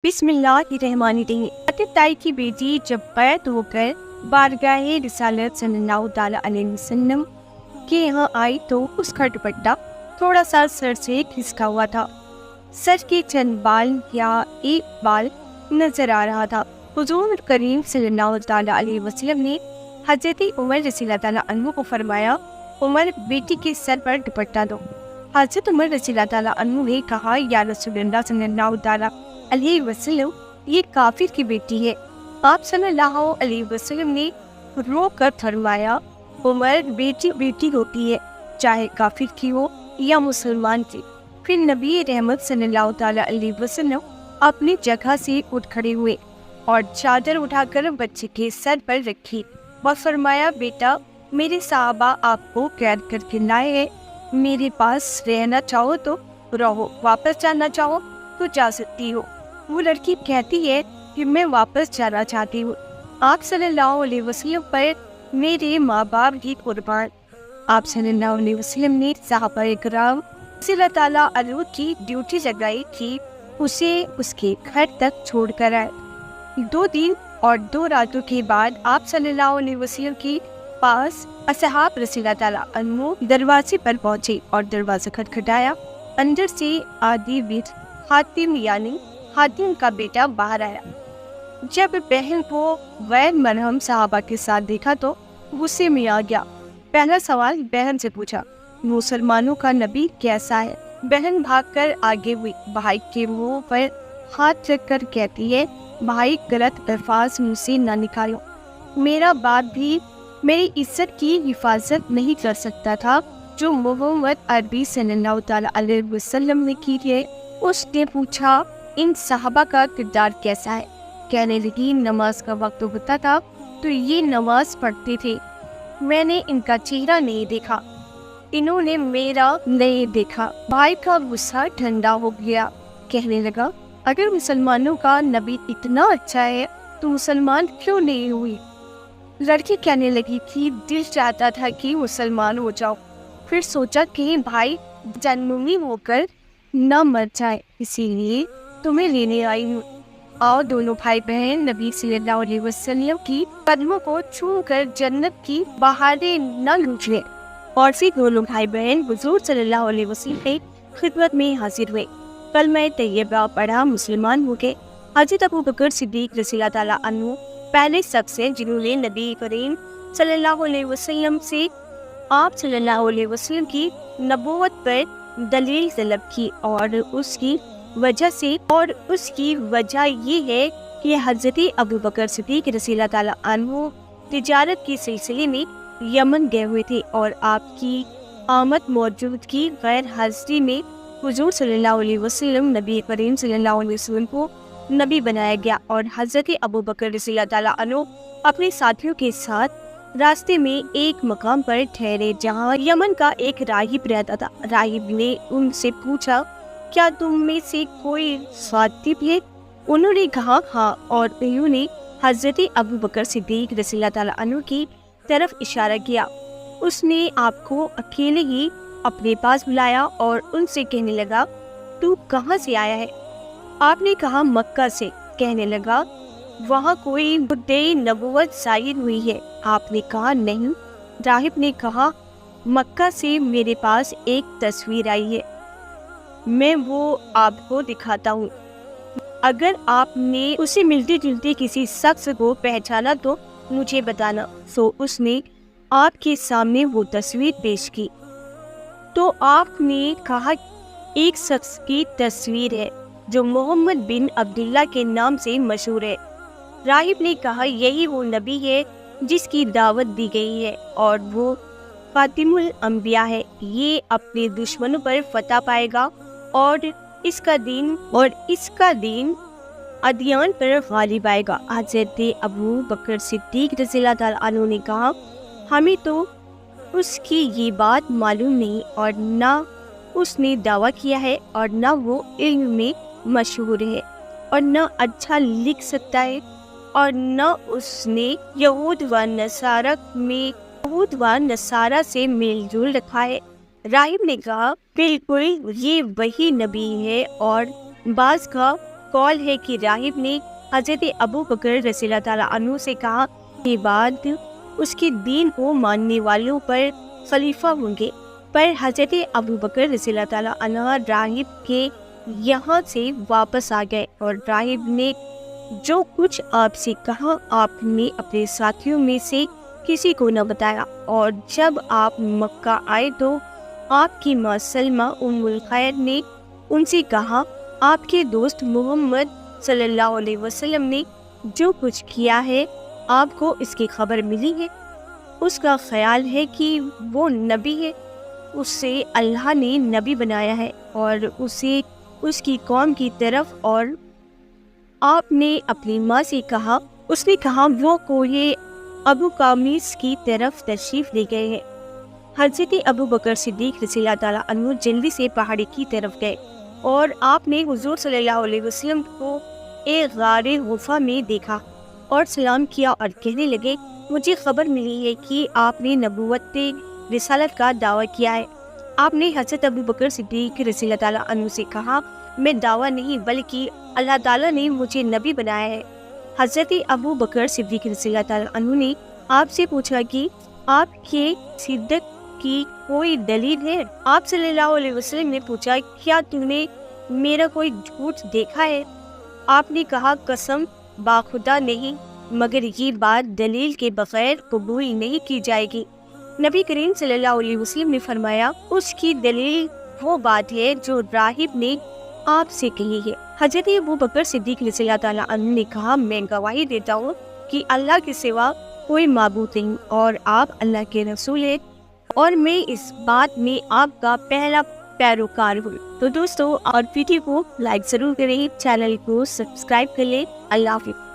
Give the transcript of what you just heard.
بسم اللہ الرحمن الرحیم۔ عاطف تائی کی بیٹی جب بیعت ہو کر بارگاہ رسالت صلی اللہ تعالیٰ علیہ وسلم کے یہاں آئی تو اس کا دوپٹہ تھوڑا سا سر سے کھسکا ہوا تھا، سر کے چند بال یا ایک بال نظر آ رہا تھا۔ حضور کریم صلی اللہ تعالیٰ علیہ وسلم نے حضرت عمر رضی اللہ تعالیٰ عنہ کو فرمایا، عمر بیٹی کے سر پر دوپٹہ دو۔ حضرت عمر رضی اللہ تعالیٰ عنہ نے کہا، یا رسول اللہ صلی اللہ تعالیٰ علیہ وسلم، یہ کافر کی بیٹی ہے۔ آپ صلی اللہ علیہ وسلم نے رو کر فرمایا، عمر بیٹی بیٹی ہوتی ہے، چاہے کافر کی ہو یا مسلمان کی۔ پھر نبی رحمت صلی اللہ تعالیٰ علیہ وسلم اپنی جگہ سے اٹھ کھڑے ہوئے اور چادر اٹھا کر بچے کے سر پر رکھی اور فرمایا، بیٹا، میرے صحابہ آپ کو قید کر کے لائے ہیں، میرے پاس رہنا چاہو تو رہو، واپس جانا چاہو تو جا سکتی ہو۔ وہ لڑکی کہتی ہے کہ میں واپس جانا چاہتی ہوں، آپ صلی اللہ علیہ وسلم پر میرے ماں باپ ہی قربان۔ آپ صلی اللہ علیہ وسلم نے صحابہ کرام صلی اللہ تعالیٰ عنہ کی ڈیوٹی لگائی تھی، اسے اس کے گھر تک چھوڑ کر آئے۔ 2 دن اور 2 راتوں کے بعد آپ صلی اللہ علیہ وسلم کے پاس اصحاب رضی اللہ تعالیٰ عنہ دروازے پر پہنچے اور دروازہ کھٹکھٹایا۔ اندر سے عادی بن حاتم یعنی حاتم کا بیٹا باہر آیا۔ جب بہن کو غیر مرہم صحابہ کے ساتھ دیکھا تو غصے میں آ گیا۔ پہلا سوال بہن سے پوچھا، مسلمانوں کا نبی کیسا ہے؟ بہن بھاگ کر آگے ہوئی، بھائی کے منہ پر ہاتھ رکھ کر کہتی ہے، بھائی غلط الفاظ منہ سے نہ نکالو، میرا باپ بھی میری عزت کی حفاظت نہیں کر سکتا تھا جو محمد عربی صلی اللہ تعالیٰ علیہ وسلم نے کی ہے۔ اس نے پوچھا، ان صحابہ کا کردار کیسا ہے؟ کہنے لگی، نماز کا وقت ہوتا تھا تو یہ نماز پڑھتے تھے، میں نے ان کا چہرہ نہیں دیکھا، انہوں نے میرا نہیں دیکھا۔ بھائی کا غصہ ٹھنڈا ہو گیا، کہنے لگا، اگر مسلمانوں کا نبی اتنا اچھا ہے تو مسلمان کیوں نہیں ہوئی؟ لڑکی کہنے لگی کہ دل چاہتا تھا کہ مسلمان ہو جاؤ، پھر سوچا کہ بھائی جنمی ہو کر نہ مر جائے، اسی لیے تمہیں لینے آئی ہوں۔ آؤ دونوں بھائی بہن نبی صلی اللہ علیہ وسلم کی قدموں کو چھو کر جنت کی بہاریں نہ لوٹ لیں۔ اور پھر دونوں بھائی بہن حضور صلی اللہ علیہ وسلم کی خدمت میں حاضر ہوئے، کلمہ طیبہ پڑھا، مسلمان ہو گئے۔ حضرت ابوبکر صدیق رضی اللہ تعالیٰ عنہ پہلے شخص ہیں جنہوں نے نبی کریم صلی اللہ علیہ وسلم سے آپ صلی اللہ علیہ وسلم کی نبوت پر دلیل طلب کی، اور اس کی وجہ یہ ہے کہ حضرت ابوبکر صدیق رضی اللہ تعالیٰ عنہ تجارت کے سلسلے میں یمن گئے ہوئے تھے، اور آپ کی آمد موجودگی غیر حاضری میں حضور صلی اللہ علیہ وسلم نبی کریم صلی اللہ علیہ وسلم کو نبی بنایا گیا، اور حضرت ابوبکر رضی اللہ تعالیٰ عنہ اپنے ساتھیوں کے ساتھ راستے میں ایک مقام پر ٹھہرے جہاں یمن کا ایک راہب رہتا تھا۔ راہب نے ان سے پوچھا، کیا تم میں سے کوئی خاطب ہے؟ انہوں نے کہا، ہاں، اور انہوں نے حضرت ابوبکر صدیق رضی اللہ تعالیٰ عنہ کی طرف اشارہ کیا۔ اس نے آپ کو اکیلے ہی اپنے پاس بلایا اور ان سے کہنے لگا، تو کہاں سے آیا ہے؟ آپ نے کہا، مکہ سے۔ کہنے لگا، وہاں کوئی مدعی نبوت ظاہر ہوئی ہے؟ آپ نے کہا، نہیں۔ راہب نے کہا، مکہ سے میرے پاس ایک تصویر آئی ہے، میں وہ آپ کو دکھاتا ہوں، اگر آپ نے اسے ملتے جلتے کسی شخص کو پہچانا تو مجھے بتانا۔ سو اس نے آپ کے سامنے وہ تصویر پیش کی تو آپ نے کہا، ایک شخص کی تصویر ہے جو محمد بن عبداللہ کے نام سے مشہور ہے۔ راہب نے کہا، یہی وہ نبی ہے جس کی دعوت دی گئی ہے، اور وہ خاتم الانبیاء ہے، یہ اپنے دشمنوں پر فتح پائے گا، اور اس کا دین ادیان پر غالب آئے گا۔ حضرت ابو بکر صدیق رضی اللہ تعالیٰ عنہ نے کہا، ہمیں تو اس کی یہ بات معلوم نہیں، اور نہ اس نے دعویٰ کیا ہے، اور نہ وہ علم میں مشہور ہے، اور نہ اچھا لکھ سکتا ہے، اور نہ اس نے یہود و نصارہ سے میل جول رکھا ہے۔ راہب نے کہا، بالکل یہ وہی نبی ہے، اور بعض کا قول ہے کہ راہب نے حضرت ابو بکر رضی اللہ تعالیٰ عنہ سے کہا کہ بعد اس کے دین کو ماننے والوں پر خلیفہ ہوں گے، پر حضرت ابو بکر رضی اللہ تعالیٰ عنہ راہب کے یہاں سے واپس آ گئے، اور راہب نے جو کچھ آپ سے کہا آپ نے اپنے ساتھیوں میں سے کسی کو نہ بتایا، اور جب آپ مکہ آئے تو آپ کی ماں سلمہ ام الخیر نے ان سے کہا آپ کے دوست محمد صلی اللہ علیہ وسلم نے جو کچھ کیا ہے آپ کو اس کی خبر ملی ہے، اس کا خیال ہے کہ وہ نبی ہے، اسے اللہ نے نبی بنایا ہے اور اسے اس کی قوم کی طرف، اور آپ نے اپنی ماں سے کہا، اس نے کہا وہ کوہ ابو قامیس کی طرف تشریف لے گئے ہیں۔ حضرت ابو بکر صدیق رضی اللہ تعالیٰ عنہ جلدی سے پہاڑی کی طرف گئے اور آپ نے حضور صلی اللہ علیہ وسلم کو ایک غار غفا میں دیکھا اور سلام کیا اور کہنے لگے مجھے خبر ملی ہے کہ آپ نے نبوت رسالت کا دعویٰ کیا ہے۔ آپ نے حضرت ابو بکر صدیق رضی اللہ تعالیٰ عنہ سے کہا میں دعویٰ نہیں بلکہ اللہ تعالیٰ نے مجھے نبی بنایا ہے۔ حضرت ابو بکر صدیق رضی اللہ تعالیٰ عنہ نے آپ سے پوچھا کہ آپ کے صدق کی کوئی دلیل ہے؟ آپ صلی اللہ علیہ وسلم نے پوچھا کیا تم نے میرا کوئی جھوٹ دیکھا ہے؟ آپ نے کہا قسم باخدا نہیں، مگر یہ بات دلیل کے بغیر قبول نہیں کی جائے گی۔ نبی کریم صلی اللہ علیہ وسلم نے فرمایا اس کی دلیل وہ بات ہے جو راہب نے آپ سے کہی ہے۔ حضرت ابو بکر صدیق رضی اللہ تعالیٰ عنہ نے کہا میں گواہی دیتا ہوں کہ اللہ کے سوا کوئی معبود نہیں اور آپ اللہ کے رسول ہیں، اور میں اس بات میں آپ کا پہلا پیروکار ہوں۔ تو دوستو اور ویڈیو کو لائک ضرور کریں، چینل کو سبسکرائب کر لیں۔ اللہ حافظ۔